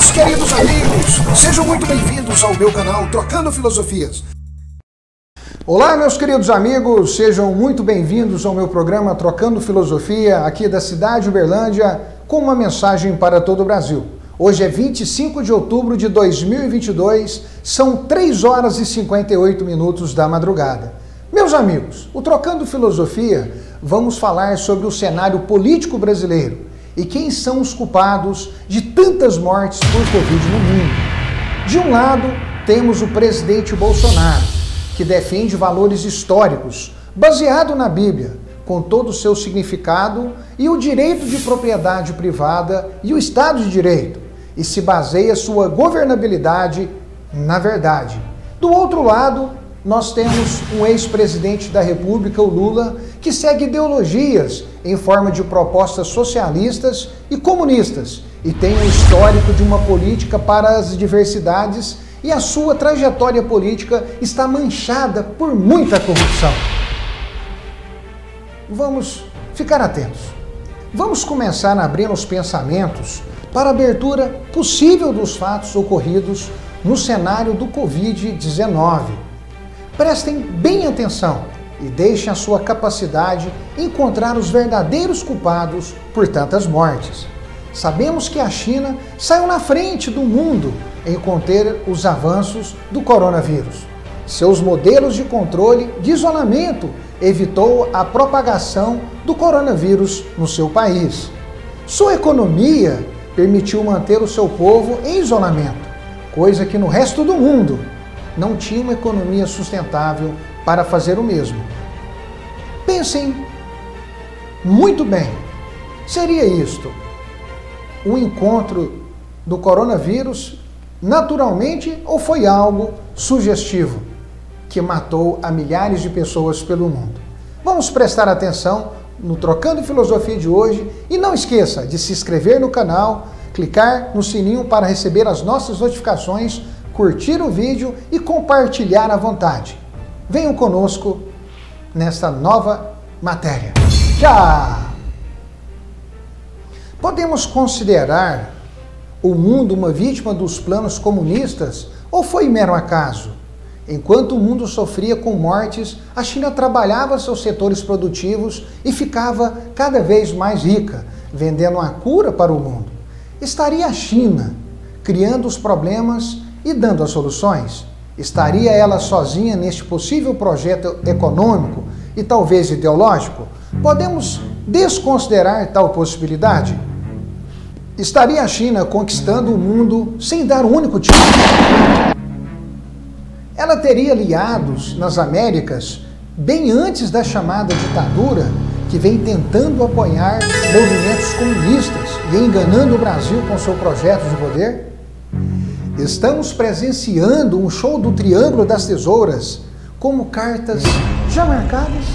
Meus queridos amigos, sejam muito bem-vindos ao meu canal Trocando Filosofias. Olá, meus queridos amigos, sejam muito bem-vindos ao meu programa Trocando Filosofia, aqui da cidade de Uberlândia, com uma mensagem para todo o Brasil. Hoje é 25 de outubro de 2022, são 3 horas e 58 minutos da madrugada. Meus amigos, o Trocando Filosofia, vamos falar sobre o cenário político brasileiro e quem são os culpados de tantas mortes por Covid no mundo. De um lado, temos o presidente Bolsonaro, que defende valores históricos, baseado na Bíblia, com todo o seu significado e o direito de propriedade privada e o Estado de Direito, e se baseia sua governabilidade na verdade. Do outro lado, nós temos um ex-presidente da República, o Lula, que segue ideologias em forma de propostas socialistas e comunistas e tem um histórico de uma política para as diversidades e a sua trajetória política está manchada por muita corrupção. Vamos ficar atentos. Vamos começar a abrir os pensamentos para a abertura possível dos fatos ocorridos no cenário do Covid-19. Prestem bem atenção e deixem a sua capacidade encontrar os verdadeiros culpados por tantas mortes. Sabemos que a China saiu na frente do mundo em conter os avanços do coronavírus. Seus modelos de controle de isolamento evitou a propagação do coronavírus no seu país. Sua economia permitiu manter o seu povo em isolamento, coisa que no resto do mundo não tinha uma economia sustentável para fazer o mesmo. Pensem muito bem, seria isto um encontro do coronavírus naturalmente ou foi algo sugestivo que matou a milhares de pessoas pelo mundo? Vamos prestar atenção no Trocando Filosofia de hoje e não esqueça de se inscrever no canal, clicar no sininho para receber as nossas notificações, curtir o vídeo e compartilhar à vontade. Venham conosco nesta nova matéria. Já! Podemos considerar o mundo uma vítima dos planos comunistas ou foi mero acaso? Enquanto o mundo sofria com mortes, a China trabalhava seus setores produtivos e ficava cada vez mais rica, vendendo a cura para o mundo. Estaria a China criando os problemas e dando as soluções? Estaria ela sozinha neste possível projeto econômico e talvez ideológico? Podemos desconsiderar tal possibilidade? Estaria a China conquistando o mundo sem dar um único tiro? Ela teria aliados nas Américas bem antes da chamada ditadura, que vem tentando apoiar movimentos comunistas e enganando o Brasil com seu projeto de poder? Estamos presenciando um show do Triângulo das Tesouras como cartas já marcadas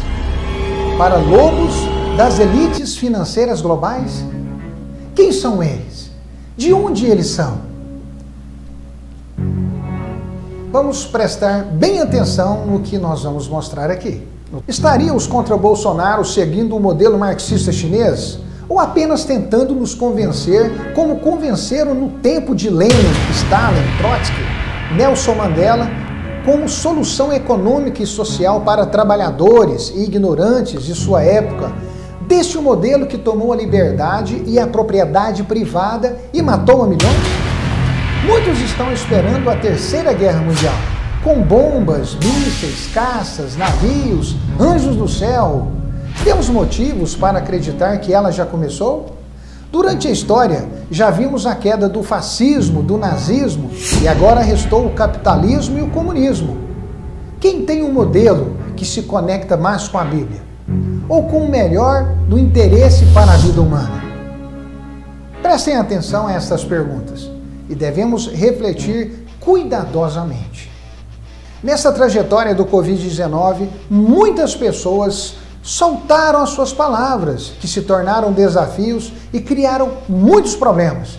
para lobos das elites financeiras globais? Quem são eles? De onde eles são? Vamos prestar bem atenção no que nós vamos mostrar aqui. Estariam os contra Bolsonaro seguindo o modelo marxista chinês? Ou apenas tentando nos convencer, como convenceram no tempo de Lenin, Stalin, Trotsky, Nelson Mandela, como solução econômica e social para trabalhadores e ignorantes de sua época, deste modelo que tomou a liberdade e a propriedade privada e matou a milhões? Muitos estão esperando a Terceira Guerra Mundial, com bombas, mísseis, caças, navios, anjos do céu. Temos motivos para acreditar que ela já começou? Durante a história, já vimos a queda do fascismo, do nazismo, e agora restou o capitalismo e o comunismo. Quem tem um modelo que se conecta mais com a Bíblia? Ou com o melhor do interesse para a vida humana? Prestem atenção a estas perguntas e devemos refletir cuidadosamente. Nessa trajetória do Covid-19, muitas pessoas soltaram as suas palavras, que se tornaram desafios e criaram muitos problemas.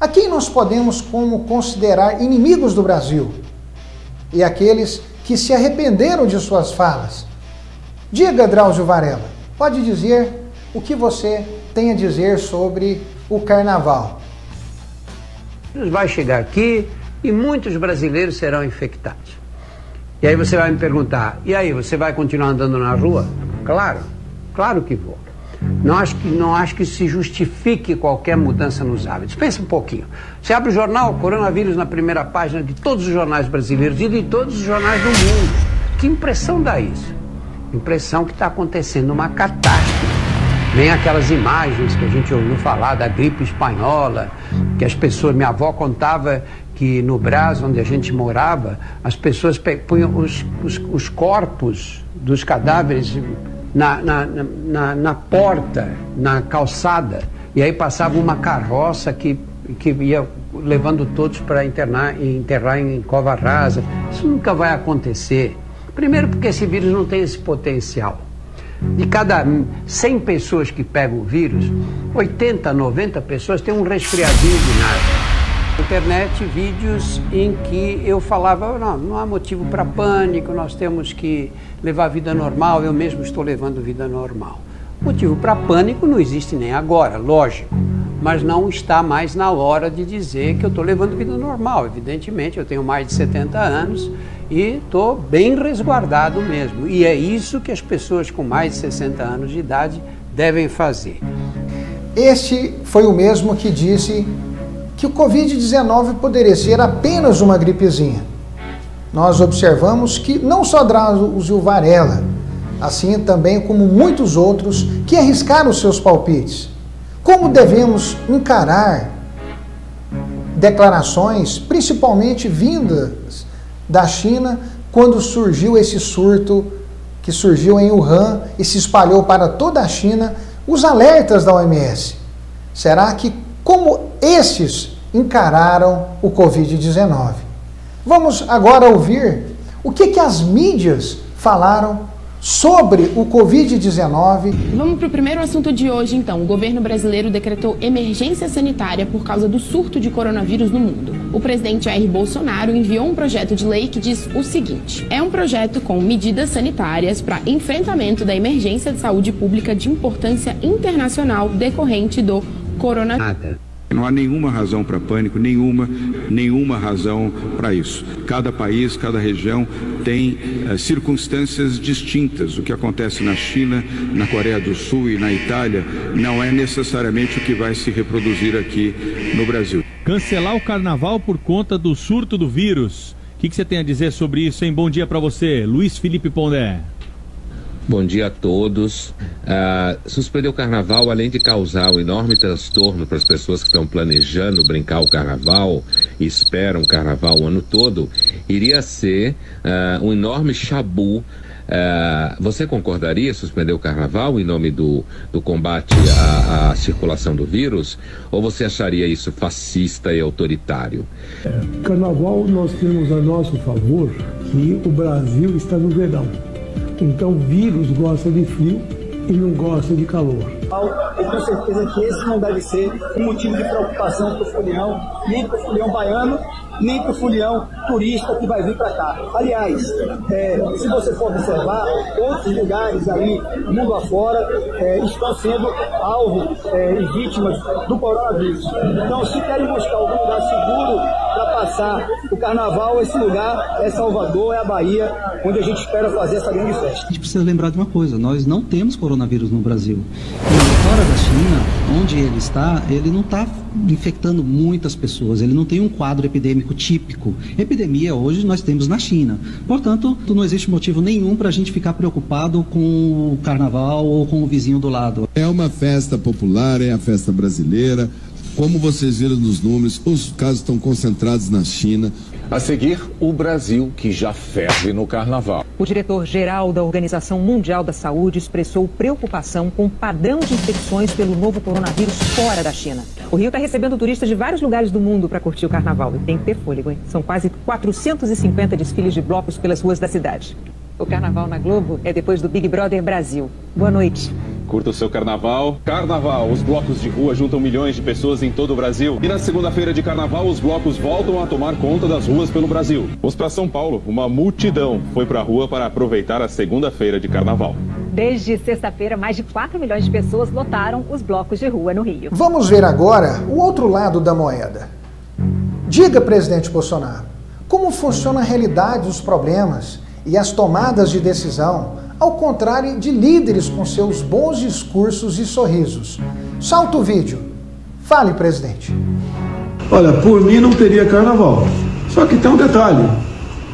A quem nós podemos considerar inimigos do Brasil? E aqueles que se arrependeram de suas falas? Diga, Drauzio Varela, pode dizer o que você tem a dizer sobre o carnaval. Vai chegar aqui e muitos brasileiros serão infectados. E aí você vai me perguntar, e aí, você vai continuar andando na rua? Claro, claro que vou. Não acho que se justifique qualquer mudança nos hábitos. Pensa um pouquinho. Você abre o jornal, coronavírus na primeira página de todos os jornais brasileiros e de todos os jornais do mundo. Que impressão dá isso? Impressão que está acontecendo uma catástrofe. Vem aquelas imagens que a gente ouviu falar da gripe espanhola, que as pessoas, minha avó contava que no Brás, onde a gente morava, as pessoas punham os corpos dos cadáveres na porta, na calçada, e aí passava uma carroça que ia levando todos para enterrar em cova rasa. Isso nunca vai acontecer. Primeiro porque esse vírus não tem esse potencial. De cada 100 pessoas que pegam o vírus, 80, 90 pessoas têm um resfriadinho de nada. Na internet, vídeos em que eu falava, não há motivo para pânico, nós temos que levar a vida normal, eu mesmo estou levando vida normal. Motivo para pânico não existe nem agora, lógico, mas não está mais na hora de dizer que eu estou levando vida normal. Evidentemente, eu tenho mais de 70 anos e estou bem resguardado mesmo. E é isso que as pessoas com mais de 60 anos de idade devem fazer. Este foi o mesmo que disse que o Covid-19 poderia ser apenas uma gripezinha. Nós observamos que não só Drauzio Varela, assim também como muitos outros que arriscaram seus palpites. Como devemos encarar declarações, principalmente vindas da China, quando surgiu esse surto que surgiu em Wuhan e se espalhou para toda a China, os alertas da OMS? Será que como esses encararam o Covid-19? Vamos agora ouvir o que as mídias falaram sobre o Covid-19. Vamos para o primeiro assunto de hoje, então. O governo brasileiro decretou emergência sanitária por causa do surto de coronavírus no mundo. O presidente Jair Bolsonaro enviou um projeto de lei que diz o seguinte: é um projeto com medidas sanitárias para enfrentamento da emergência de saúde pública de importância internacional decorrente do coronavírus. Não há nenhuma razão para pânico, nenhuma razão para isso. Cada país, cada região tem circunstâncias distintas. O que acontece na China, na Coreia do Sul e na Itália não é necessariamente o que vai se reproduzir aqui no Brasil. Cancelar o carnaval por conta do surto do vírus. O que você tem a dizer sobre isso, hein? Bom dia para você, Luiz Felipe Pondé. Bom dia a todos. Suspender o carnaval, além de causar um enorme transtorno para as pessoas que estão planejando brincar o carnaval e esperam o carnaval o ano todo, iria ser um enorme chabu. Você concordaria suspender o carnaval em nome do combate à circulação do vírus? Ou você acharia isso fascista e autoritário? Carnaval, nós temos a nosso favor que o Brasil está no verão. Então o vírus gosta de frio e não gosta de calor. Eu tenho certeza que esse não deve ser um motivo de preocupação para o folião, nem para o folião baiano, nem para o folião turista que vai vir para cá. Aliás, se você for observar, outros lugares aí, mundo afora, estão sendo alvo e vítimas do coronavírus. Então, se querem buscar algum lugar seguro para passar o carnaval, esse lugar é Salvador, é a Bahia, onde a gente espera fazer essa grande festa. A gente precisa lembrar de uma coisa: nós não temos coronavírus no Brasil. E fora da China, onde ele está, ele não está infectando muitas pessoas, ele não tem um quadro epidêmico típico. Epidemia hoje nós temos na China. Portanto, não existe motivo nenhum para a gente ficar preocupado com o carnaval ou com o vizinho do lado. É uma festa popular, é a festa brasileira. Como vocês viram nos números, os casos estão concentrados na China. A seguir, o Brasil, que já ferve no carnaval. O diretor-geral da Organização Mundial da Saúde expressou preocupação com o padrão de infecções pelo novo coronavírus fora da China. O Rio está recebendo turistas de vários lugares do mundo para curtir o carnaval. E tem que ter fôlego, hein? São quase 450 desfiles de blocos pelas ruas da cidade. O carnaval na Globo é depois do Big Brother Brasil. Boa noite. Curta o seu carnaval. Carnaval, os blocos de rua juntam milhões de pessoas em todo o Brasil. E na segunda-feira de carnaval, os blocos voltam a tomar conta das ruas pelo Brasil. Vamos para São Paulo. Uma multidão foi para a rua para aproveitar a segunda-feira de carnaval. Desde sexta-feira, mais de 4 milhões de pessoas lotaram os blocos de rua no Rio. Vamos ver agora o outro lado da moeda. diga, presidente Bolsonaro, como funciona a realidade dos problemas e as tomadas de decisão, ao contrário de líderes com seus bons discursos e sorrisos. Solta o vídeo. Fale, presidente. Olha, por mim não teria carnaval. Só que tem um detalhe.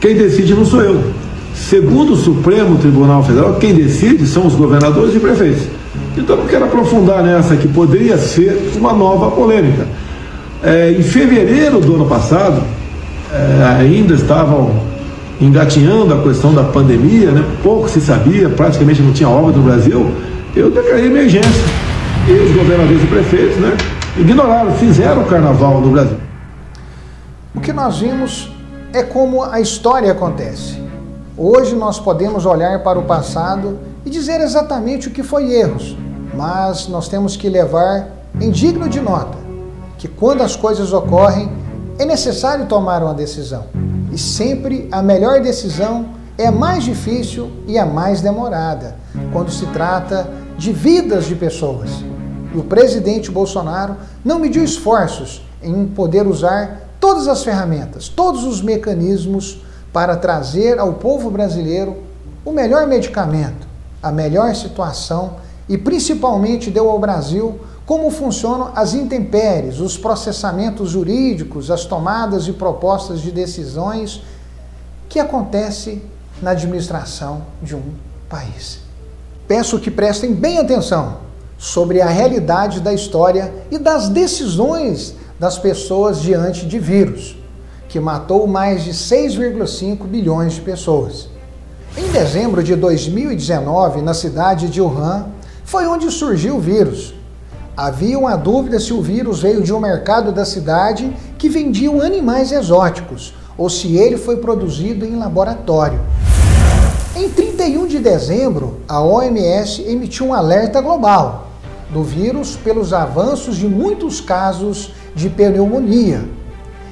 Quem decide não sou eu. Segundo o Supremo Tribunal Federal, quem decide são os governadores e prefeitos. Então eu quero aprofundar nessa que poderia ser uma nova polêmica. Em fevereiro do ano passado, ainda estavam engatinhando a questão da pandemia, né? Pouco se sabia, praticamente não tinha obra no Brasil. Eu declarei emergência. E os governadores e prefeitos, né, ignoraram, fizeram o carnaval no Brasil. O que nós vimos é como a história acontece. Hoje nós podemos olhar para o passado e dizer exatamente o que foi erros, mas nós temos que levar em digno de nota que quando as coisas ocorrem é necessário tomar uma decisão. E sempre a melhor decisão é a mais difícil e a mais demorada, quando se trata de vidas de pessoas. E o presidente Bolsonaro não mediu esforços em poder usar todas as ferramentas, todos os mecanismos para trazer ao povo brasileiro o melhor medicamento, a melhor situação e principalmente deu ao Brasil como funcionam as intempéries, os processamentos jurídicos, as tomadas e propostas de decisões que acontecem na administração de um país. Peço que prestem bem atenção sobre a realidade da história e das decisões das pessoas diante de vírus, que matou mais de 6,5 bilhões de pessoas. Em dezembro de 2019, na cidade de Wuhan, foi onde surgiu o vírus. Havia uma dúvida se o vírus veio de um mercado da cidade que vendia animais exóticos, ou se ele foi produzido em laboratório. Em 31 de dezembro, a OMS emitiu um alerta global do vírus pelos avanços de muitos casos de pneumonia.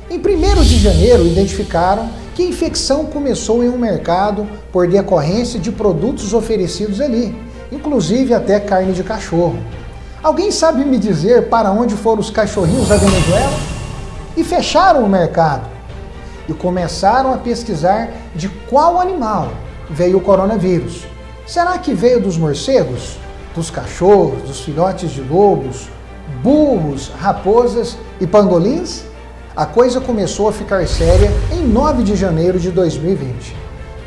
Em 1º de janeiro, identificaram que a infecção começou em um mercado por decorrência de produtos oferecidos ali, inclusive até carne de cachorro. Alguém sabe me dizer para onde foram os cachorrinhos da Venezuela? E fecharam o mercado e começaram a pesquisar de qual animal veio o coronavírus. Será que veio dos morcegos, dos cachorros, dos filhotes de lobos, burros, raposas e pangolins? A coisa começou a ficar séria em 9 de janeiro de 2020,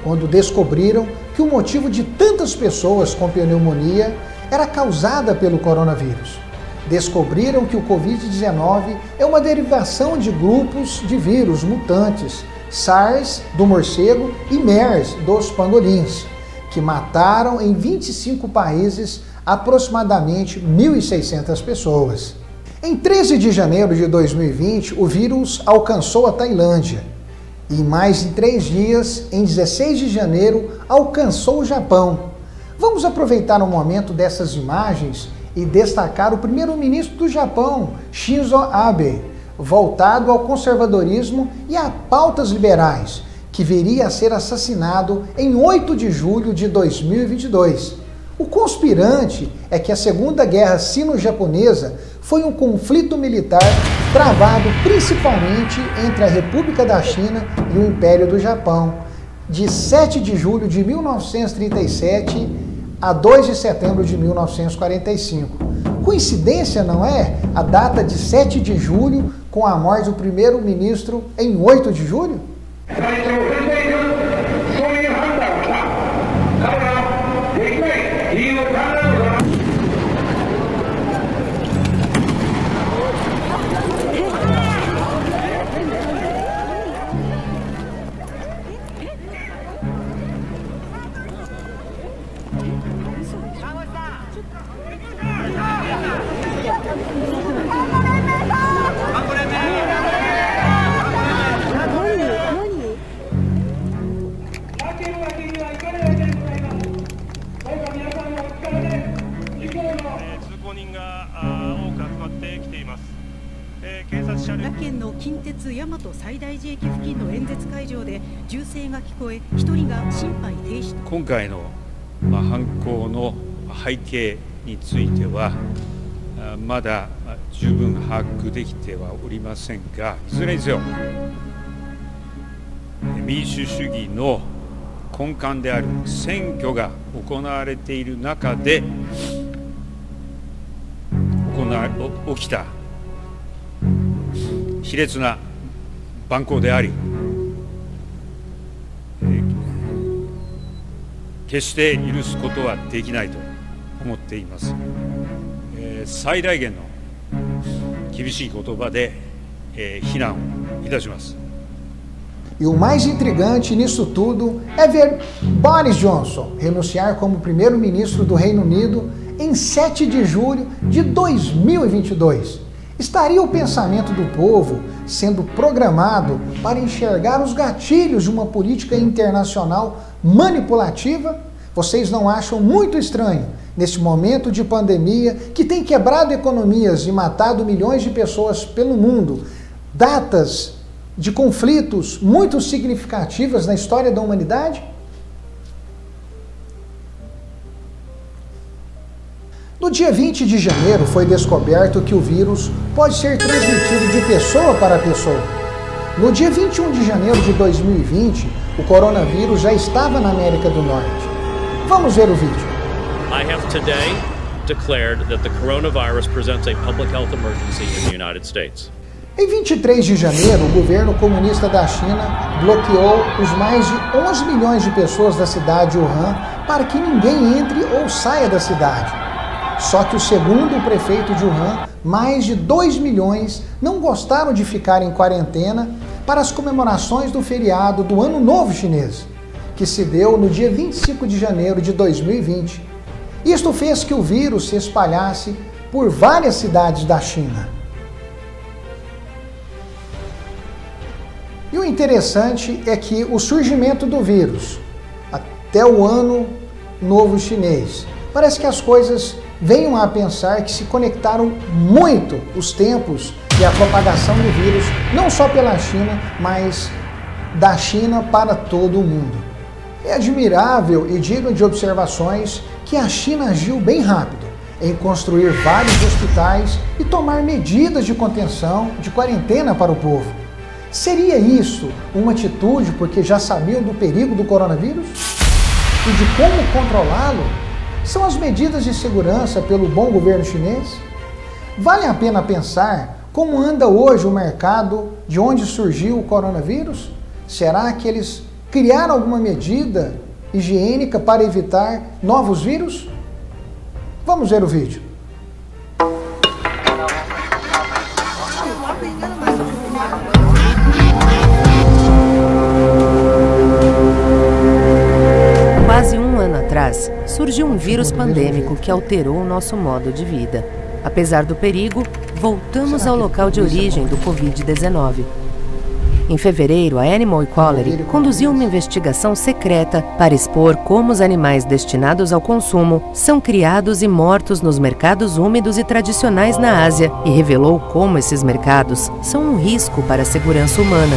quando descobriram que o motivo de tantas pessoas com pneumonia era causada pelo coronavírus. Descobriram que o Covid-19 é uma derivação de grupos de vírus mutantes, SARS do morcego e MERS dos pangolins, que mataram em 25 países aproximadamente 1.600 pessoas. Em 13 de janeiro de 2020, o vírus alcançou a Tailândia e em mais de 3 dias, em 16 de janeiro, alcançou o Japão. Vamos aproveitar o momento dessas imagens e destacar o primeiro-ministro do Japão, Shinzo Abe, voltado ao conservadorismo e a pautas liberais, que viria a ser assassinado em 8 de julho de 2022. O conspirante é que a Segunda Guerra Sino-Japonesa foi um conflito militar travado principalmente entre a República da China e o Império do Japão, de 7 de julho de 1937 a 2 de setembro de 1945. Coincidência, não é? A data de 7 de julho com a morte do primeiro-ministro em 8 de julho?今回の犯行の背景についてはまだ十分把握できてはおりませんが、いずれにせよ民主主義の根幹である選挙が行われている中で起きた卑劣な蛮行であり、決して許すことはできないと思っています。最大限の厳しい言葉で非難をいたします。E o mais intrigante nisso tudo é ver Boris Johnson renunciar como primeiro-ministro do Reino Unido em 7 de julho de 2022. Estaria o pensamento do povo sendo programado para enxergar os gatilhos de uma política internacional manipulativa? Vocês não acham muito estranho, neste momento de pandemia que tem quebrado economias e matado milhões de pessoas pelo mundo, datas de conflitos muito significativas na história da humanidade? No dia 20 de janeiro foi descoberto que o vírus pode ser transmitido de pessoa para pessoa. No dia 21 de janeiro de 2020, o coronavírus já estava na América do Norte. Vamos ver o vídeo. I have today declared that the coronavirus presents a public health emergency in the United States. Em 23 de janeiro, o governo comunista da China bloqueou os mais de 11 milhões de pessoas da cidade de Wuhan para que ninguém entre ou saia da cidade. Só que, segundo o prefeito de Wuhan, mais de 2 milhões não gostaram de ficar em quarentena para as comemorações do feriado do Ano Novo Chinês, que se deu no dia 25 de janeiro de 2020. Isto fez que o vírus se espalhasse por várias cidades da China. E o interessante é que o surgimento do vírus, até o Ano Novo Chinês, parece que as coisas venham a pensar que se conectaram muito os tempos e a propagação do vírus, não só pela China, mas da China para todo o mundo. É admirável e digno de observações que a China agiu bem rápido em construir vários hospitais e tomar medidas de contenção, de quarentena para o povo. Seria isso uma atitude porque já sabiam do perigo do coronavírus e de como controlá-lo? São as medidas de segurança pelo bom governo chinês? Vale a pena pensar como anda hoje o mercado de onde surgiu o coronavírus? Será que eles criaram alguma medida higiênica para evitar novos vírus? Vamos ver o vídeo. Quase um ano atrás, surgiu um vírus pandêmico que alterou o nosso modo de vida. Apesar do perigo, voltamos ao local de origem do Covid-19. Em fevereiro, a Animal Equality conduziu uma investigação secreta para expor como os animais destinados ao consumo são criados e mortos nos mercados úmidos e tradicionais na Ásia e revelou como esses mercados são um risco para a segurança humana.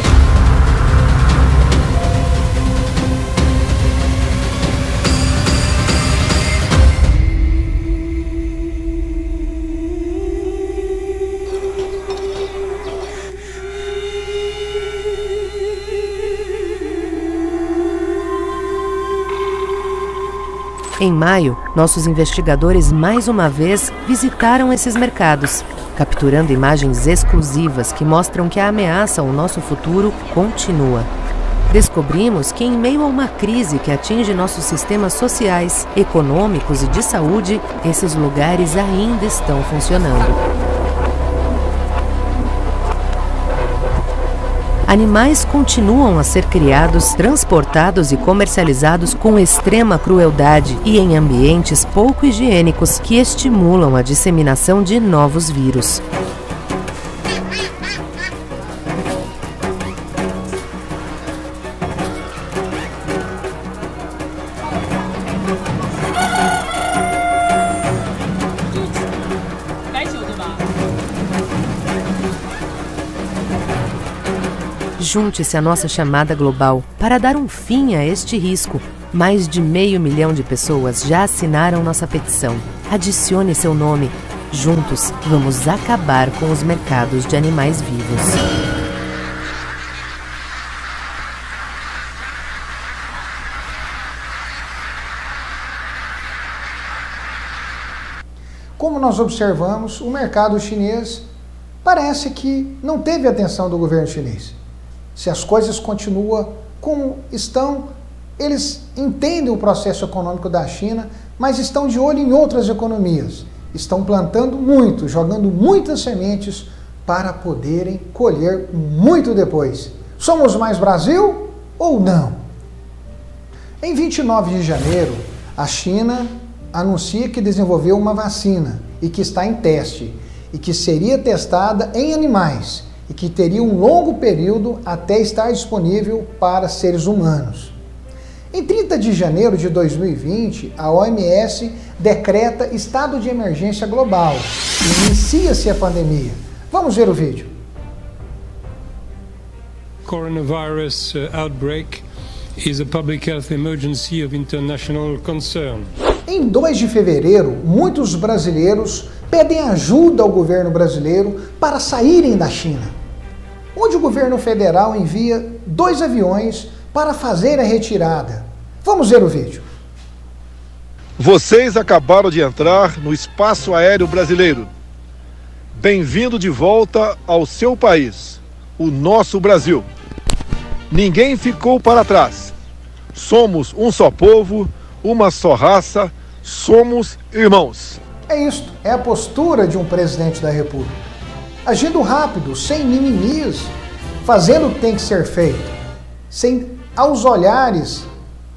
Em maio, nossos investigadores mais uma vez visitaram esses mercados, capturando imagens exclusivas que mostram que a ameaça ao nosso futuro continua. Descobrimos que, em meio a uma crise que atinge nossos sistemas sociais, econômicos e de saúde, esses lugares ainda estão funcionando. Animais continuam a ser criados, transportados e comercializados com extrema crueldade e em ambientes pouco higiênicos que estimulam a disseminação de novos vírus. Junte-se à nossa chamada global para dar um fim a este risco. Mais de 500 mil de pessoas já assinaram nossa petição. Adicione seu nome. Juntos, vamos acabar com os mercados de animais vivos. Como nós observamos, o mercado chinês parece que não teve atenção do governo chinês. Se as coisas continuam como estão, eles entendem o processo econômico da China, mas estão de olho em outras economias. Estão plantando muito, jogando muitas sementes para poderem colher muito depois. Somos mais Brasil ou não? Em 29 de janeiro, a China anuncia que desenvolveu uma vacina e que está em teste e que seria testada em animais e que teria um longo período até estar disponível para seres humanos. Em 30 de janeiro de 2020, a OMS decreta estado de emergência global e inicia-se a pandemia. Vamos ver o vídeo. Coronavirus outbreak is a public health emergency of international concern. Em 2 de fevereiro, muitos brasileiros pedem ajuda ao governo brasileiro para saírem da China, onde o governo federal envia 2 aviões para fazer a retirada. Vamos ver o vídeo. Vocês acabaram de entrar no espaço aéreo brasileiro. Bem-vindo de volta ao seu país, o nosso Brasil. Ninguém ficou para trás. Somos um só povo, uma só raça, somos irmãos. É isto, é a postura de um presidente da República. Agindo rápido, sem mimimis, fazendo o que tem que ser feito, sem aos olhares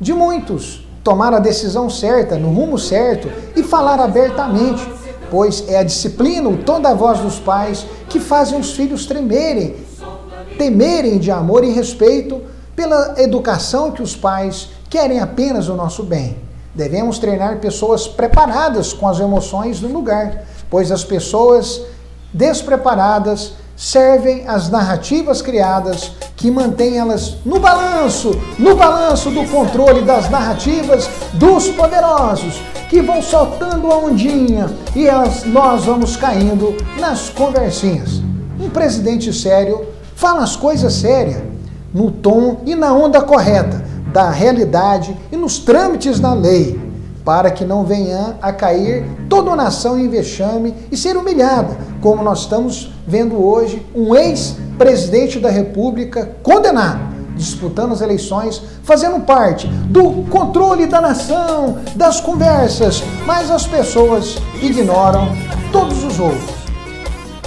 de muitos, tomar a decisão certa, no rumo certo e falar abertamente, pois é a disciplina, o tom da voz dos pais que fazem os filhos temerem de amor e respeito pela educação que os pais querem apenas o nosso bem. Devemos treinar pessoas preparadas com as emoções no lugar, pois as pessoas despreparadas servem as narrativas criadas que mantêm elas no balanço do controle das narrativas dos poderosos, que vão soltando a ondinha e nós vamos caindo nas conversinhas. Um presidente sério fala as coisas sérias, no tom e na onda correta da realidade e nos trâmites da lei, para que não venha a cair toda a nação em vexame e ser humilhada, como nós estamos vendo hoje um ex-presidente da República condenado, disputando as eleições, fazendo parte do controle da nação, das conversas, mas as pessoas ignoram todos os outros.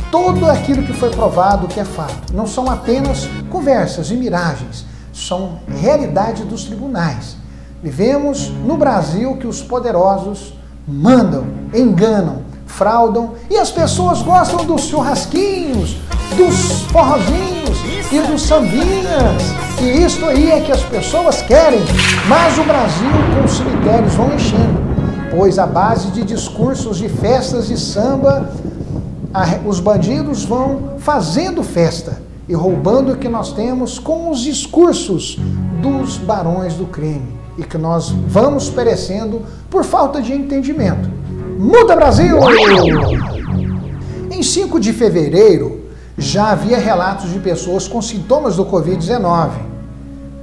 Tudo aquilo que foi provado que é fato. Não são apenas conversas e miragens, são realidade dos tribunais. Vivemos no Brasil que os poderosos mandam, enganam, fraudam e as pessoas gostam dos churrasquinhos, dos forrozinhos e dos sambinhas. E isso aí é que as pessoas querem. Mas o Brasil com os cemitérios vão enchendo, pois à base de discursos de festas de samba, os bandidos vão fazendo festa e roubando o que nós temos com os discursos dos barões do crime e que nós vamos perecendo por falta de entendimento. Muda Brasil! Em 5 de fevereiro já havia relatos de pessoas com sintomas do Covid-19,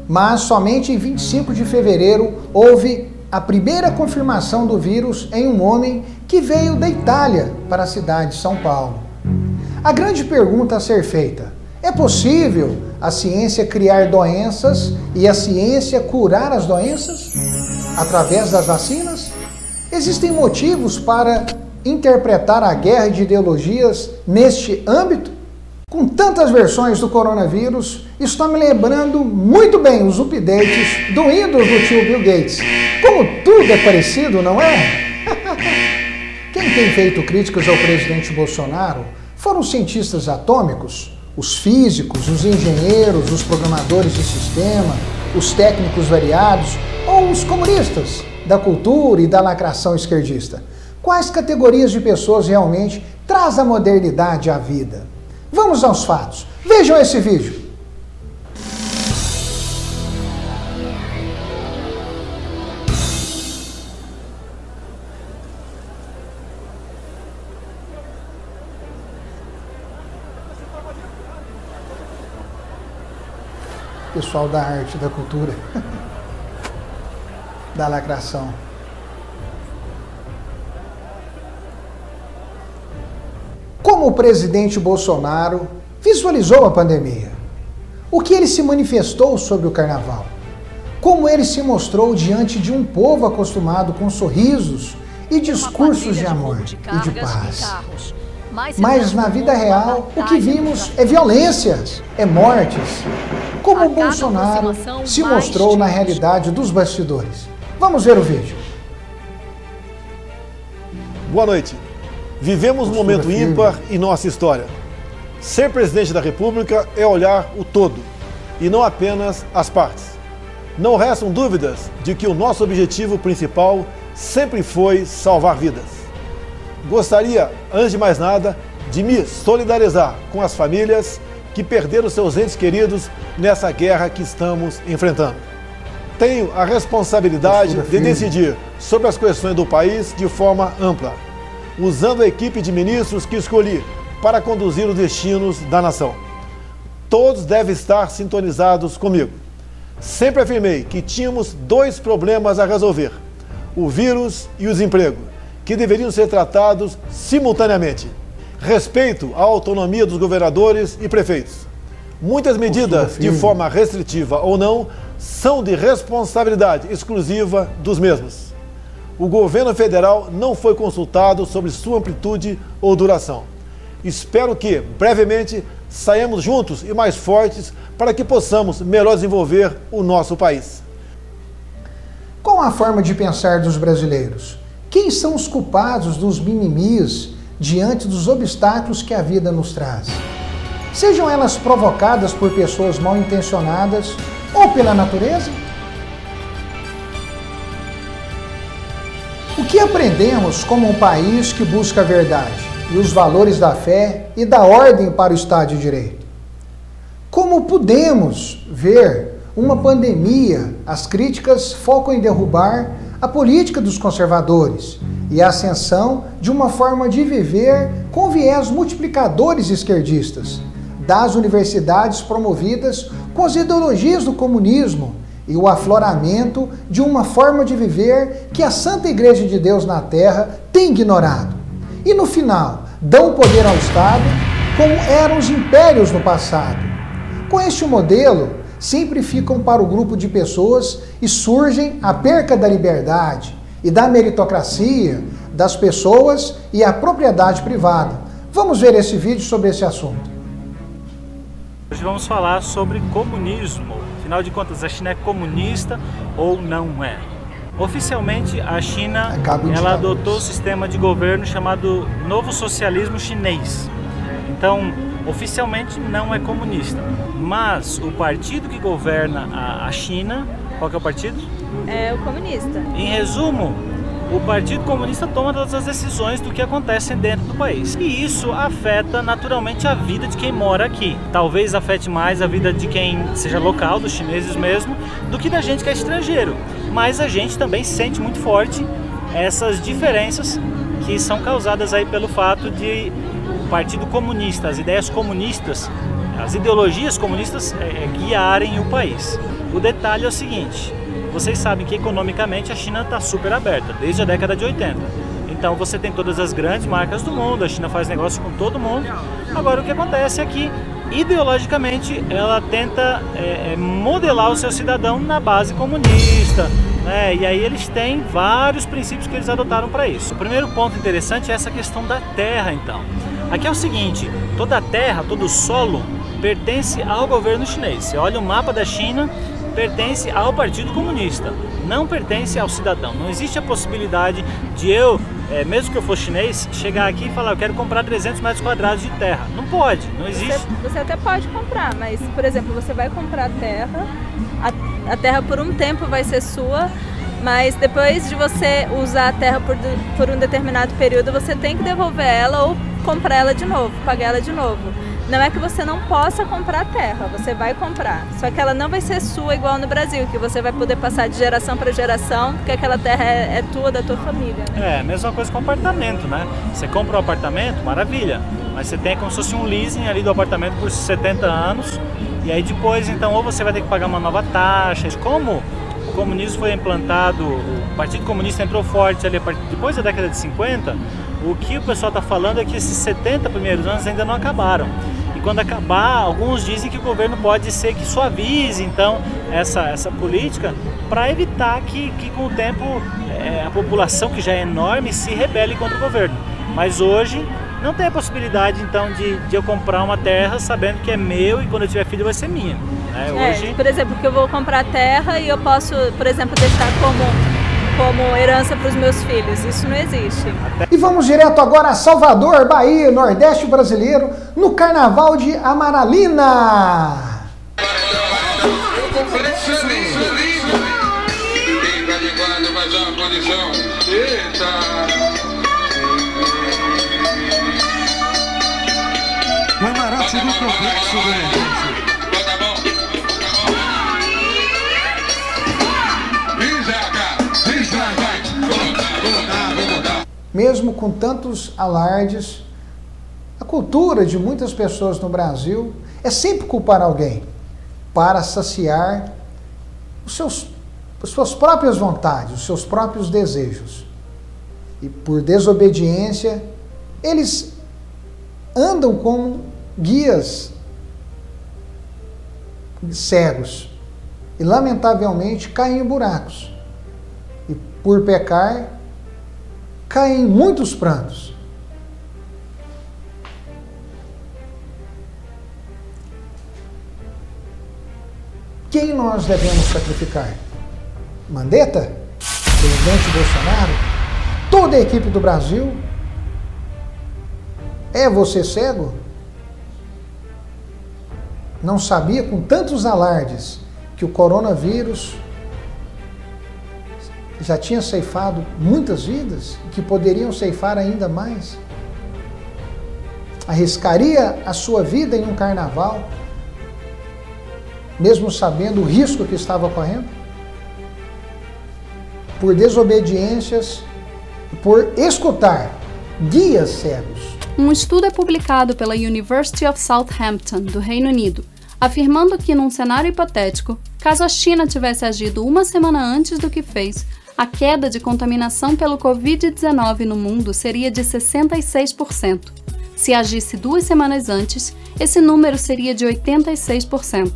mas somente em 25 de fevereiro houve a primeira confirmação do vírus em um homem que veio da Itália para a cidade de São Paulo. A grande pergunta a ser feita: é possível a ciência criar doenças e a ciência curar as doenças através das vacinas? Existem motivos para interpretar a guerra de ideologias neste âmbito? Com tantas versões do coronavírus, está me lembrando muito bem os updates do Windows do tio Bill Gates. Como tudo é parecido, não é? Quem tem feito críticas ao presidente Bolsonaro foram os cientistas atômicos, os físicos, os engenheiros, os programadores de sistema, os técnicos variados ou os comunistas da cultura e da lacração esquerdista. Quais categorias de pessoas realmente traz a modernidade à vida? Vamos aos fatos. Vejam esse vídeo. pessoal da arte, da cultura, da lacração. Como o presidente Bolsonaro visualizou a pandemia? O que ele se manifestou sobre o carnaval? Como ele se mostrou diante de um povo acostumado com sorrisos e discursos de amor e de paz? Mas na vida real, o que vimos é violência, é mortes. Como o Bolsonaro se mostrou na realidade dos bastidores. Vamos ver o vídeo. Boa noite. Vivemos um momento ímpar em nossa história. Ser presidente da República é olhar o todo, e não apenas as partes. Não restam dúvidas de que o nosso objetivo principal sempre foi salvar vidas. Gostaria, antes de mais nada, de me solidarizar com as famílias que perderam seus entes queridos nessa guerra que estamos enfrentando. Tenho a responsabilidade de decidir sobre as questões do país de forma ampla, usando a equipe de ministros que escolhi para conduzir os destinos da nação. Todos devem estar sintonizados comigo. Sempre afirmei que tínhamos dois problemas a resolver: o vírus e o desemprego, que deveriam ser tratados simultaneamente. Respeito à autonomia dos governadores e prefeitos. Muitas medidas, de forma restritiva ou não, são de responsabilidade exclusiva dos mesmos. O governo federal não foi consultado sobre sua amplitude ou duração. Espero que, brevemente, saímos juntos e mais fortes para que possamos melhor desenvolver o nosso país. Qual a forma de pensar dos brasileiros? Quem são os culpados dos mimimis diante dos obstáculos que a vida nos traz? Sejam elas provocadas por pessoas mal intencionadas ou pela natureza? O que aprendemos como um país que busca a verdade e os valores da fé e da ordem para o Estado de Direito? Como podemos ver uma pandemia, as críticas focam em derrubar a política dos conservadores e a ascensão de uma forma de viver com viés multiplicadores esquerdistas, das universidades promovidas com as ideologias do comunismo e o afloramento de uma forma de viver que a Santa Igreja de Deus na Terra tem ignorado. E no final, dão poder ao Estado como eram os impérios no passado. Com este modelo, simplificam para o grupo de pessoas e surgem a perca da liberdade e da meritocracia das pessoas e a propriedade privada. Vamos ver esse vídeo sobre esse assunto. Hoje vamos falar sobre comunismo. Afinal de contas, a China é comunista ou não é? Oficialmente, a China ela adotou o sistema de governo chamado Novo Socialismo Chinês. Então, oficialmente não é comunista. Mas o partido que governa a China, qual que é o partido? É o comunista. Em resumo, o Partido Comunista toma todas as decisões do que acontece dentro do país. E isso afeta naturalmente a vida de quem mora aqui. Talvez afete mais a vida de quem seja local, dos chineses mesmo, do que da gente que é estrangeiro. Mas a gente também sente muito forte essas diferenças que são causadas aí pelo fato de o Partido Comunista, as ideias comunistas, as ideologias comunistas guiarem o país. O detalhe é o seguinte: vocês sabem que economicamente a China está super aberta, desde a década de 80. Então você tem todas as grandes marcas do mundo, a China faz negócio com todo mundo. Agora o que acontece é que, ideologicamente, ela tenta modelar o seu cidadão na base comunista, né? E aí eles têm vários princípios que eles adotaram para isso. O primeiro ponto interessante é essa questão da terra, então. Aqui é o seguinte: toda a terra, todo o solo pertence ao governo chinês. Você olha o mapa da China, pertence ao Partido Comunista, não pertence ao cidadão. Não existe a possibilidade de eu, mesmo que eu for chinês, chegar aqui e falar: eu quero comprar 300 metros quadrados de terra. Não pode, não existe. Você até pode comprar, mas, por exemplo, você vai comprar terra, a terra por um tempo vai ser sua, mas depois de você usar a terra por um determinado período, você tem que devolver ela ou comprar ela de novo, pagar ela de novo. não é que você não possa comprar terra, você vai comprar. Só que ela não vai ser sua igual no Brasil, que você vai poder passar de geração para geração, porque aquela terra é tua, da tua família. Né? É, mesma coisa com apartamento, né? Você compra um apartamento, maravilha, mas você tem como se fosse um leasing ali do apartamento por 70 anos, e aí depois, então, ou você vai ter que pagar uma nova taxa. Como o comunismo foi implantado, o Partido Comunista entrou forte ali depois da década de 50, o que o pessoal está falando é que esses 70 primeiros anos ainda não acabaram. E quando acabar, alguns dizem que o governo pode ser que suavize, então, essa política, para evitar que com o tempo a população, que já é enorme, se rebele contra o governo. Mas hoje não tem a possibilidade, então, de eu comprar uma terra sabendo que é meu e quando eu tiver filho vai ser minha. Hoje... Por exemplo, que eu vou comprar terra e eu posso, por exemplo, deixar como herança para os meus filhos. Isso não existe. E vamos direto agora a Salvador, Bahia, Nordeste brasileiro, no Carnaval de Amaralina. O camarote do Complexo Grande. Mesmo com tantos alardes, a cultura de muitas pessoas no Brasil é sempre culpar alguém para saciar as suas próprias vontades, os seus próprios desejos. E por desobediência, eles andam como guias cegos e, lamentavelmente, caem em buracos. E por pecar, caem muitos prantos. Quem nós devemos sacrificar? Mandetta? Presidente Bolsonaro? Toda a equipe do Brasil? É você cego? Não sabia, com tantos alardes, que o coronavírus já tinha ceifado muitas vidas, que poderiam ceifar ainda mais? Arriscaria a sua vida em um carnaval, mesmo sabendo o risco que estava correndo? Por desobediências, por escutar guias cegos. Um estudo é publicado pela University of Southampton, do Reino Unido, afirmando que, num cenário hipotético, caso a China tivesse agido uma semana antes do que fez, a queda de contaminação pelo Covid-19 no mundo seria de 66%. Se agisse 2 semanas antes, esse número seria de 86%.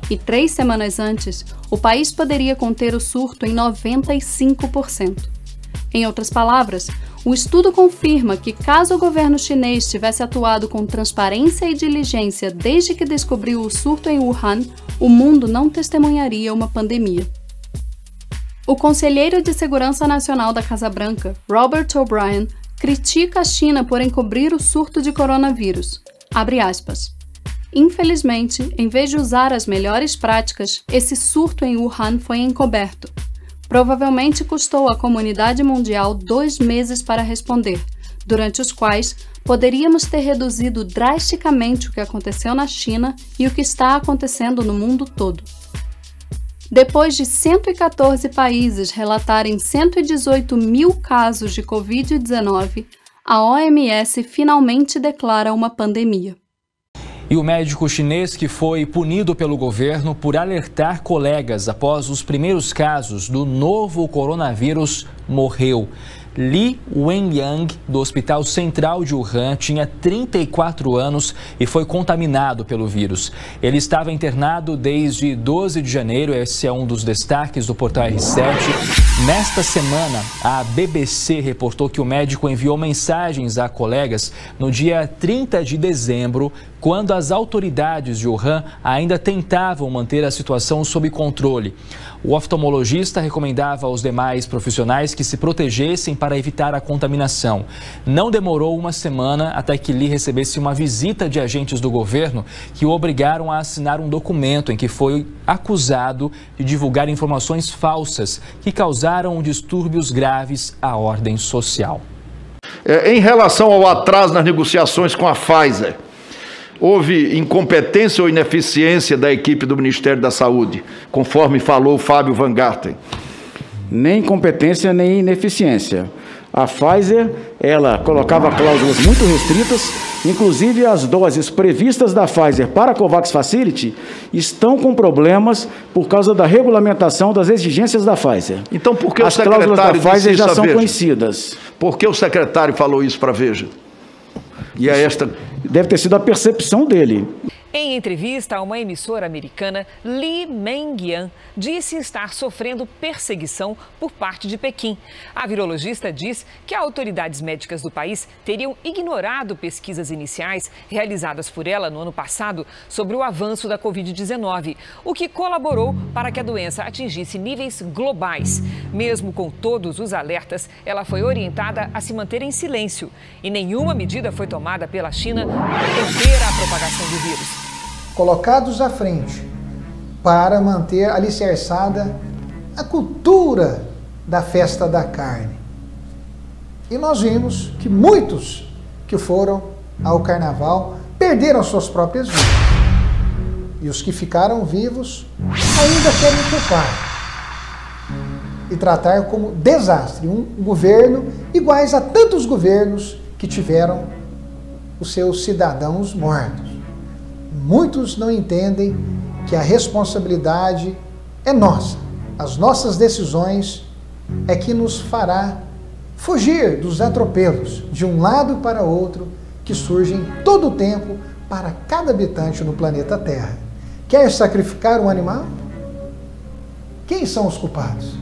E 3 semanas antes, o país poderia conter o surto em 95%. Em outras palavras, o estudo confirma que, caso o governo chinês tivesse atuado com transparência e diligência desde que descobriu o surto em Wuhan, o mundo não testemunharia uma pandemia. O conselheiro de Segurança Nacional da Casa Branca, Robert O'Brien, critica a China por encobrir o surto de coronavírus. Abre aspas. Infelizmente, em vez de usar as melhores práticas, esse surto em Wuhan foi encoberto. Provavelmente custou à comunidade mundial 2 meses para responder, durante os quais poderíamos ter reduzido drasticamente o que aconteceu na China e o que está acontecendo no mundo todo. Depois de 114 países relatarem 118 mil casos de Covid-19, a OMS finalmente declara uma pandemia. E o médico chinês que foi punido pelo governo por alertar colegas após os primeiros casos do novo coronavírus morreu. Li Wenliang, do Hospital Central de Wuhan, tinha 34 anos e foi contaminado pelo vírus. Ele estava internado desde 12 de janeiro, esse é um dos destaques do portal R7. Nesta semana, a BBC reportou que o médico enviou mensagens a colegas no dia 30 de dezembro, quando as autoridades de Wuhan ainda tentavam manter a situação sob controle. O oftalmologista recomendava aos demais profissionais que se protegessem para evitar a contaminação. Não demorou uma semana até que Li recebesse uma visita de agentes do governo que o obrigaram a assinar um documento em que foi acusado de divulgar informações falsas que causaram distúrbios graves à ordem social. Em relação ao atraso nas negociações com a Pfizer, houve incompetência ou ineficiência da equipe do Ministério da Saúde, conforme falou Fábio Van Garten? Nem incompetência, nem ineficiência. A Pfizer, ela colocava cláusulas muito restritas, inclusive as doses previstas da Pfizer para a COVAX Facility estão com problemas por causa da regulamentação das exigências da Pfizer. Então, por que as o secretário cláusulas da Pfizer já são Veja? conhecidas. Por que o secretário falou isso para a Veja? E é esta... Deve ter sido a percepção dele. Em entrevista a uma emissora americana, Li Mengyan disse estar sofrendo perseguição por parte de Pequim. A virologista diz que autoridades médicas do país teriam ignorado pesquisas iniciais realizadas por ela no ano passado sobre o avanço da Covid-19, o que colaborou para que a doença atingisse níveis globais. Mesmo com todos os alertas, ela foi orientada a se manter em silêncio e nenhuma medida foi tomada pela China para conter a propagação do vírus. Colocados à frente para manter alicerçada a cultura da festa da carne. E nós vimos que muitos que foram ao carnaval perderam suas próprias vidas. E os que ficaram vivos ainda querem culpar e tratar como desastre um governo iguais a tantos governos que tiveram os seus cidadãos mortos. Muitos não entendem que a responsabilidade é nossa. As nossas decisões é que nos fará fugir dos atropelos de um lado para outro que surgem todo o tempo para cada habitante no planeta Terra. Quer sacrificar um animal? Quem são os culpados?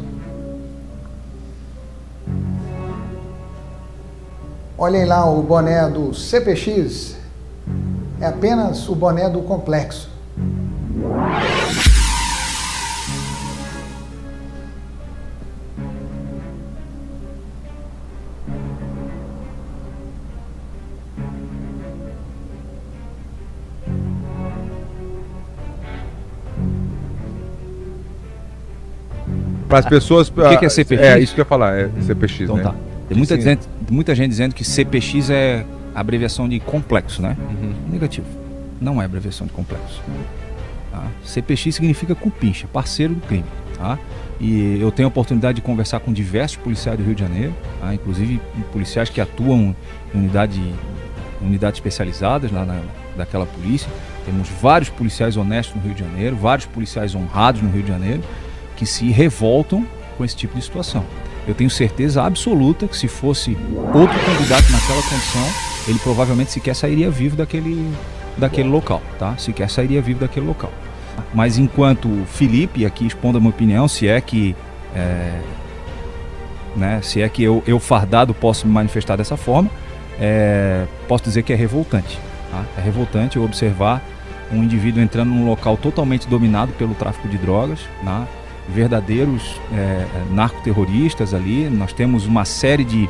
Olhem lá o boné do CPX. É apenas o boné do complexo. Para as pessoas... O que é CPX? É, isso que eu ia falar, é CPX, então, né? Tá. Tem muita gente dizendo que CPX é abreviação de complexo, né? Negativo. Não é abreviação de complexo. Tá? CPX significa cupincha, parceiro do crime. Tá? E eu tenho a oportunidade de conversar com diversos policiais do Rio de Janeiro, tá? Inclusive policiais que atuam em unidades especializadas daquela polícia. Temos vários policiais honestos no Rio de Janeiro, vários policiais honrados no Rio de Janeiro, que se revoltam com esse tipo de situação. Eu tenho certeza absoluta que se fosse outro candidato naquela condição, ele provavelmente sequer sairia vivo daquele local, tá? Sequer sairia vivo daquele local. Mas enquanto Felipe, aqui expondo a minha opinião, se é que eu fardado posso me manifestar dessa forma, posso dizer que é revoltante. Tá? É revoltante eu observar um indivíduo entrando num local totalmente dominado pelo tráfico de drogas, né? Verdadeiros narcoterroristas ali. Nós temos uma série de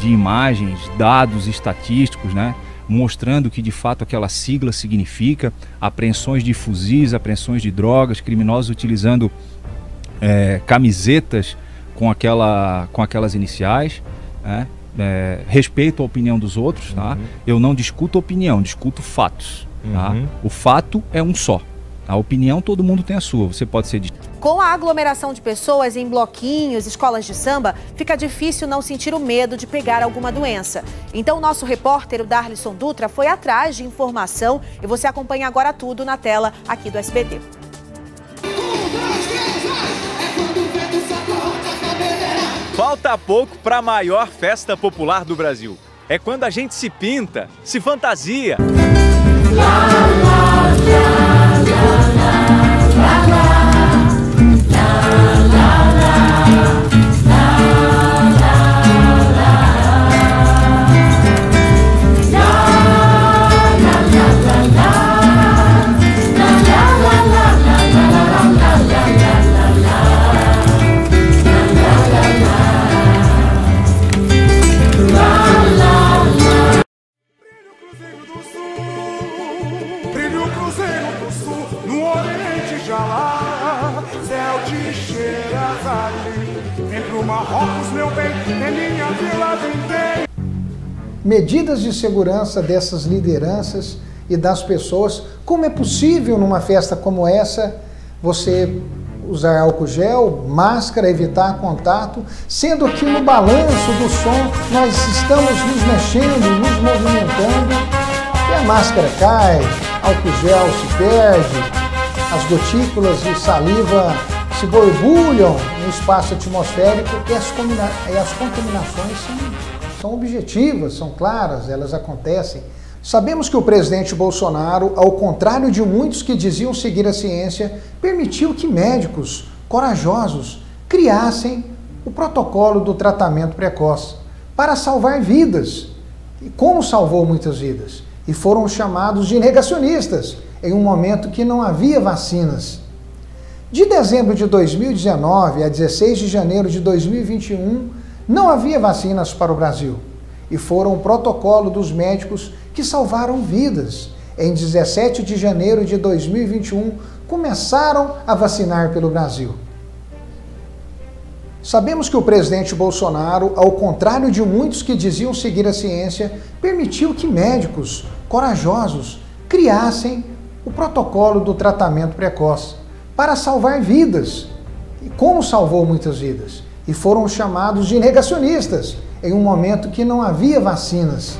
imagens, dados estatísticos, né, mostrando o que de fato aquela sigla significa: apreensões de fuzis, apreensões de drogas, criminosos utilizando camisetas com aquelas iniciais, né? Respeito a opinião dos outros, tá? Eu não discuto opinião, discuto fatos. Tá? O fato é um só. A opinião todo mundo tem a sua. Você pode ser Com a aglomeração de pessoas em bloquinhos, escolas de samba, fica difícil não sentir o medo de pegar alguma doença. Então, o nosso repórter, o Darlison Dutra, foi atrás de informação e você acompanha agora tudo na tela aqui do SBT. Falta pouco para a maior festa popular do Brasil. É quando a gente se pinta, se fantasia. Medidas de segurança dessas lideranças e das pessoas. Como é possível numa festa como essa você usar álcool gel, máscara, evitar contato, sendo que no balanço do som nós estamos nos mexendo, nos movimentando e a máscara cai, álcool gel se perde, as gotículas de saliva se borbulham no espaço atmosférico e as contaminações são objetivas, são claras, elas acontecem. Sabemos que o presidente Bolsonaro, ao contrário de muitos que diziam seguir a ciência, permitiu que médicos corajosos criassem o protocolo do tratamento precoce para salvar vidas. E como salvou muitas vidas? E foram chamados de negacionistas em um momento que não havia vacinas. De dezembro de 2019 a 16 de janeiro de 2021, não havia vacinas para o Brasil. E foram o protocolo dos médicos que salvaram vidas. Em 17 de janeiro de 2021, começaram a vacinar pelo Brasil. Sabemos que o presidente Bolsonaro, ao contrário de muitos que diziam seguir a ciência, permitiu que médicos corajosos criassem o protocolo do tratamento precoce para salvar vidas. E como salvou muitas vidas? E foram chamados de negacionistas em um momento que não havia vacinas.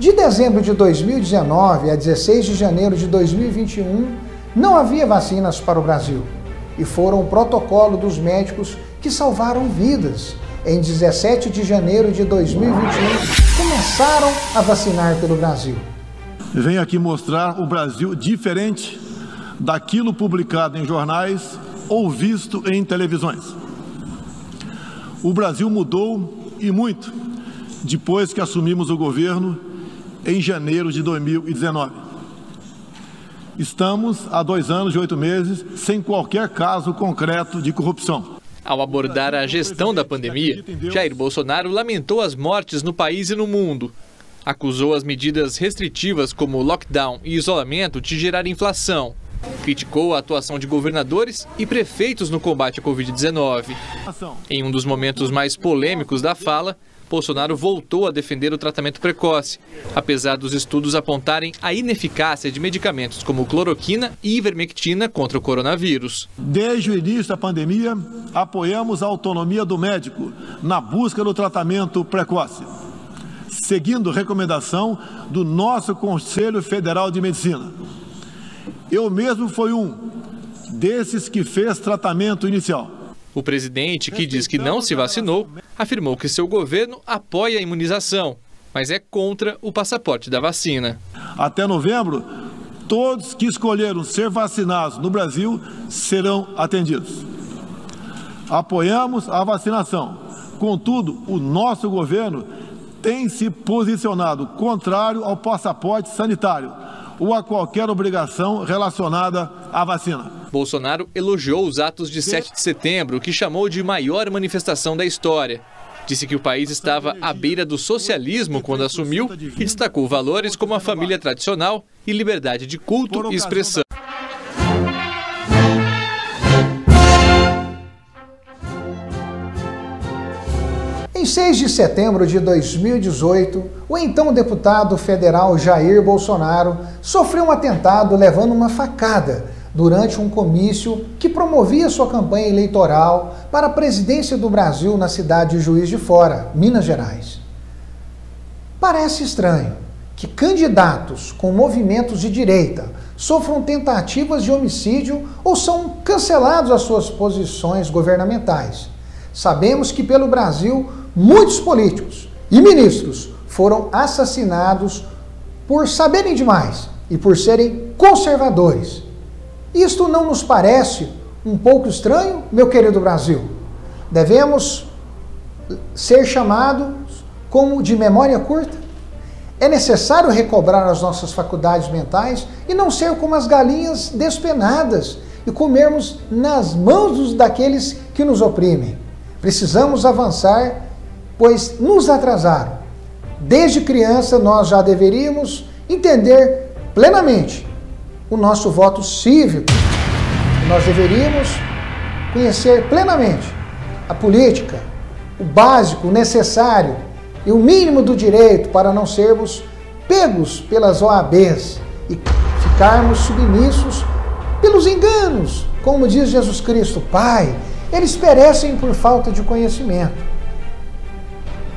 De dezembro de 2019 a 16 de janeiro de 2021, não havia vacinas para o Brasil. E foram o protocolo dos médicos que salvaram vidas. Em 17 de janeiro de 2021, começaram a vacinar pelo Brasil. Venho aqui mostrar o Brasil diferente daquilo publicado em jornais ou visto em televisões. O Brasil mudou e muito depois que assumimos o governo em janeiro de 2019. Estamos há 2 anos e 8 meses sem qualquer caso concreto de corrupção. Ao abordar a gestão da pandemia, Jair Bolsonaro lamentou as mortes no país e no mundo. Acusou as medidas restritivas como lockdown e isolamento de gerar inflação. Criticou a atuação de governadores e prefeitos no combate à Covid-19. Em um dos momentos mais polêmicos da fala, Bolsonaro voltou a defender o tratamento precoce, apesar dos estudos apontarem a ineficácia de medicamentos como cloroquina e ivermectina contra o coronavírus. Desde o início da pandemia, apoiamos a autonomia do médico na busca do tratamento precoce, seguindo recomendação do nosso Conselho Federal de Medicina. Eu mesmo fui um desses que fez tratamento inicial. O presidente, que diz que não se vacinou, afirmou que seu governo apoia a imunização, mas é contra o passaporte da vacina. Até novembro, todos que escolheram ser vacinados no Brasil serão atendidos. Apoiamos a vacinação. Contudo, o nosso governo tem se posicionado contrário ao passaporte sanitário ou a qualquer obrigação relacionada à vacina. Bolsonaro elogiou os atos de 7 de setembro, que chamou de maior manifestação da história. Disse que o país estava à beira do socialismo quando assumiu e destacou valores como a família tradicional e liberdade de culto e expressão. Em 6 de setembro de 2018, o então deputado federal Jair Bolsonaro sofreu um atentado levando uma facada durante um comício que promovia sua campanha eleitoral para a presidência do Brasil na cidade de Juiz de Fora, Minas Gerais. Parece estranho que candidatos com movimentos de direita sofram tentativas de homicídio ou são cancelados as suas posições governamentais. Sabemos que pelo Brasil muitos políticos e ministros foram assassinados por saberem demais e por serem conservadores. Isto não nos parece um pouco estranho, meu querido Brasil? Devemos ser chamados como de memória curta? É necessário recobrar as nossas faculdades mentais e não ser como as galinhas despenadas e comermos nas mãos daqueles que nos oprimem. Precisamos avançar, pois nos atrasaram. Desde criança nós já deveríamos entender plenamente o nosso voto cívico. Nós deveríamos conhecer plenamente a política, o básico, o necessário e o mínimo do direito para não sermos pegos pelas OABs e ficarmos submissos pelos enganos. Como diz Jesus Cristo, Pai, eles perecem por falta de conhecimento.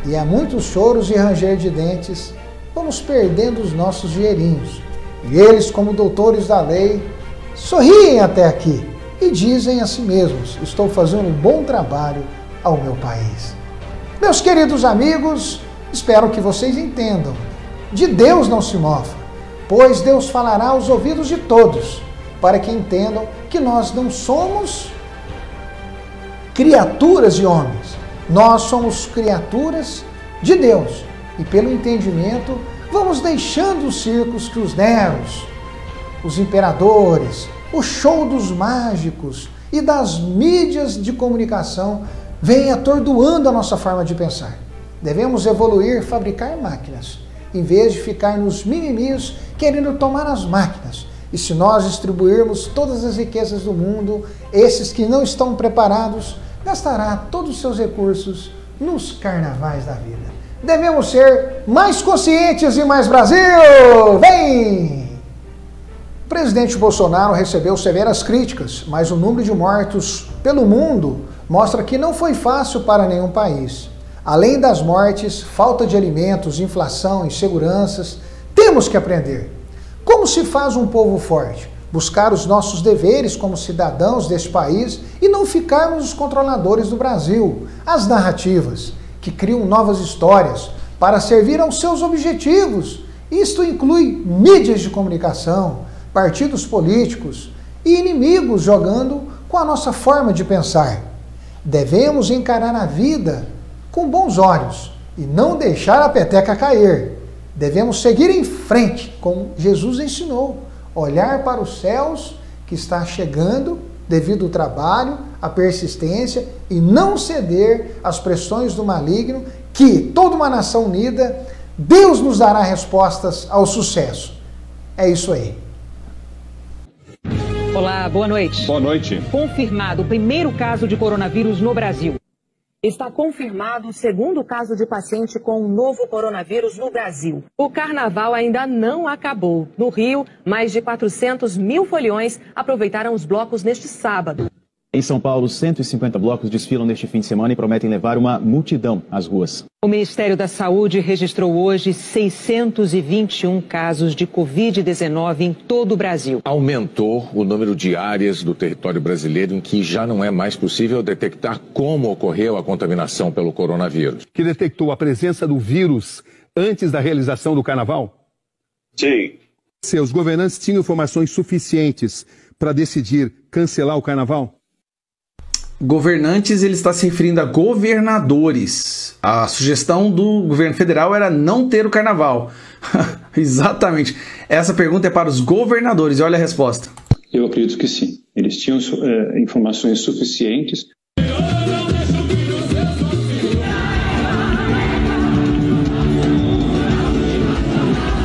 E há muitos choros e ranger de dentes, vamos perdendo os nossos dinheirinhos. E eles, como doutores da lei, sorriem até aqui e dizem a si mesmos, estou fazendo um bom trabalho ao meu país. Meus queridos amigos, espero que vocês entendam. De Deus não se mofa, pois Deus falará aos ouvidos de todos, para que entendam que nós não somos criaturas de homens, nós somos criaturas de Deus. E pelo entendimento, vamos deixando os circos que os Neros, os imperadores, o show dos mágicos e das mídias de comunicação vem atordoando a nossa forma de pensar. Devemos evoluir, fabricar máquinas, em vez de ficar nos mimimis querendo tomar as máquinas. E se nós distribuirmos todas as riquezas do mundo, esses que não estão preparados, gastará todos os seus recursos nos carnavais da vida. Devemos ser mais conscientes e mais Brasil! Vem! O presidente Bolsonaro recebeu severas críticas, mas o número de mortos pelo mundo mostra que não foi fácil para nenhum país. Além das mortes, falta de alimentos, inflação, inseguranças, temos que aprender. Como se faz um povo forte? Buscar os nossos deveres como cidadãos deste país e não ficarmos os controladores do Brasil. As narrativas que criam novas histórias para servir aos seus objetivos. Isto inclui mídias de comunicação, partidos políticos e inimigos jogando com a nossa forma de pensar. Devemos encarar a vida com bons olhos e não deixar a peteca cair. Devemos seguir em frente, como Jesus ensinou, olhar para os céus que está chegando devido ao trabalho, à persistência e não ceder às pressões do maligno, que toda uma nação unida, Deus nos dará respostas ao sucesso. É isso aí. Olá, boa noite. Boa noite. Confirmado o primeiro caso de coronavírus no Brasil. Está confirmado o segundo caso de paciente com o novo coronavírus no Brasil. O carnaval ainda não acabou. No Rio, mais de 400 mil foliões aproveitaram os blocos neste sábado. Em São Paulo, 150 blocos desfilam neste fim de semana e prometem levar uma multidão às ruas. O Ministério da Saúde registrou hoje 621 casos de Covid-19 em todo o Brasil. Aumentou o número de áreas do território brasileiro em que já não é mais possível detectar como ocorreu a contaminação pelo coronavírus. Que detectou a presença do vírus antes da realização do carnaval? Sim. Seus governantes tinham informações suficientes para decidir cancelar o carnaval? Governantes, ele está se referindo a governadores. A sugestão do governo federal era não ter o carnaval. Exatamente. Essa pergunta é para os governadores. E olha a resposta. Eu acredito que sim. Eles tinham informações suficientes.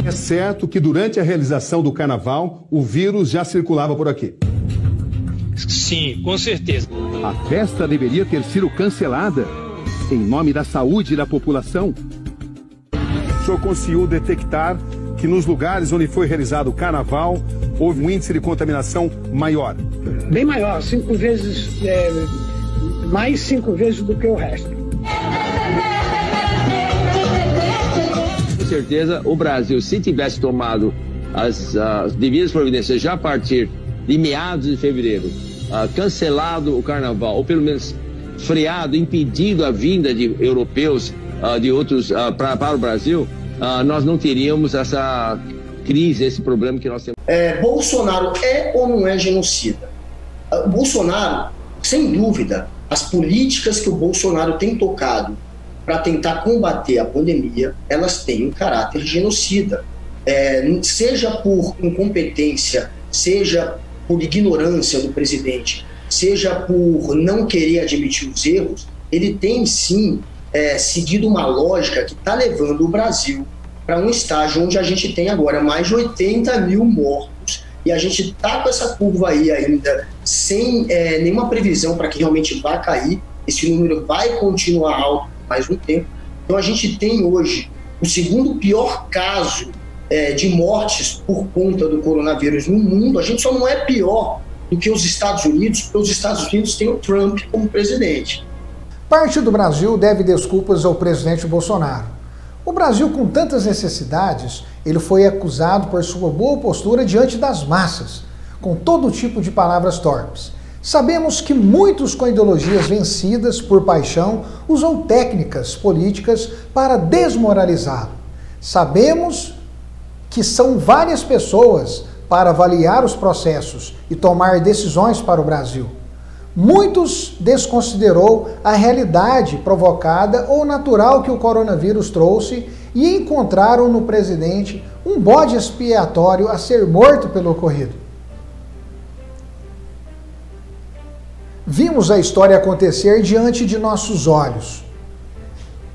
É certo que durante a realização do carnaval, o vírus já circulava por aqui. Sim, com certeza. A festa deveria ter sido cancelada em nome da saúde da população. O senhor conseguiu detectar que nos lugares onde foi realizado o carnaval houve um índice de contaminação maior? Bem maior, 5 vezes, mais 5 vezes do que o resto. Com certeza, o Brasil, se tivesse tomado as devidas providências já a partir de meados de fevereiro, cancelado o carnaval, ou pelo menos freado, impedido a vinda de europeus de outros para o Brasil, nós não teríamos essa crise, esse problema que nós temos. Bolsonaro é ou não é genocida? Bolsonaro, sem dúvida, as políticas que o Bolsonaro tem tocado para tentar combater a pandemia, elas têm um caráter genocida. Seja por incompetência, seja por ignorância do presidente, seja por não querer admitir os erros, ele tem sim seguido uma lógica que está levando o Brasil para um estágio onde a gente tem agora mais de 80 mil mortos e a gente está com essa curva aí ainda sem nenhuma previsão para que realmente vá cair. Esse número vai continuar alto por mais um tempo. Então a gente tem hoje o segundo pior caso de mortes por conta do coronavírus no mundo, a gente só não é pior do que os Estados Unidos, porque os Estados Unidos têm o Trump como presidente. Parte do Brasil deve desculpas ao presidente Bolsonaro. O Brasil, com tantas necessidades, ele foi acusado por sua boa postura diante das massas, com todo tipo de palavras torpes. Sabemos que muitos com ideologias vencidas por paixão usam técnicas políticas para desmoralizá-lo. Sabemos que são várias pessoas para avaliar os processos e tomar decisões para o Brasil. Muitos desconsiderou a realidade provocada ou natural que o coronavírus trouxe e encontraram no presidente um bode expiatório a ser morto pelo ocorrido. Vimos a história acontecer diante de nossos olhos.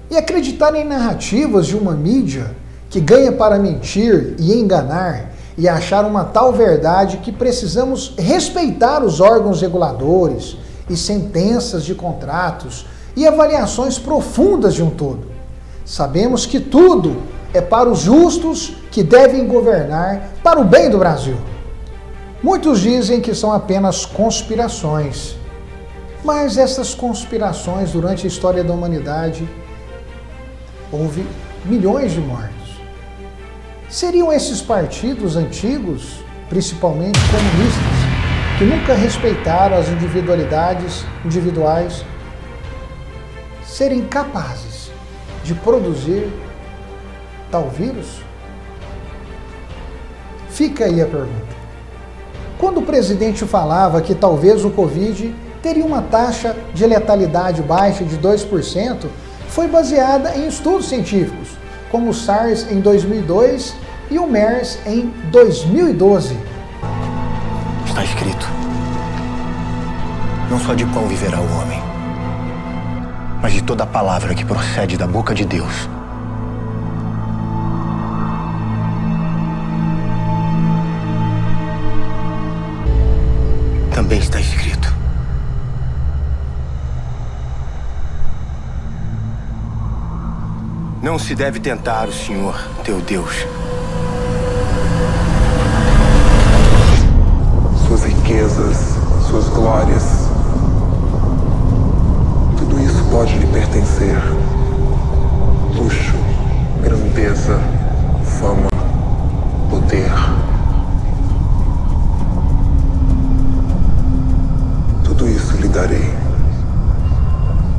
E acreditar em narrativas de uma mídia que ganha para mentir e enganar e achar uma tal verdade que precisamos respeitar os órgãos reguladores e sentenças de contratos e avaliações profundas de um todo. Sabemos que tudo é para os justos que devem governar para o bem do Brasil. Muitos dizem que são apenas conspirações, mas essas conspirações durante a história da humanidade houve milhões de mortos. Seriam esses partidos antigos, principalmente comunistas, que nunca respeitaram as individualidades individuais, serem capazes de produzir tal vírus? Fica aí a pergunta. Quando o presidente falava que talvez o Covid teria uma taxa de letalidade baixa de 2%, foi baseada em estudos científicos, como o SARS em 2002 e o MERS em 2012. Está escrito: não só de pão viverá o homem, mas de toda a palavra que procede da boca de Deus. Também está escrito: não se deve tentar o Senhor, teu Deus. Suas riquezas, suas glórias, tudo isso pode lhe pertencer. Luxo, grandeza, fama, poder. Tudo isso lhe darei,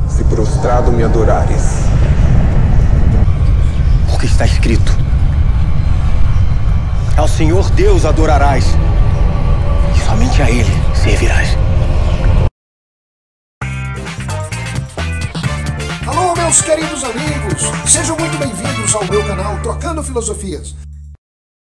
se prostrado me adorares. Porque está escrito: ao Senhor Deus adorarás, e somente a Ele servirás. Alô, meus queridos amigos! Sejam muito bem-vindos ao meu canal Trocando Filosofias.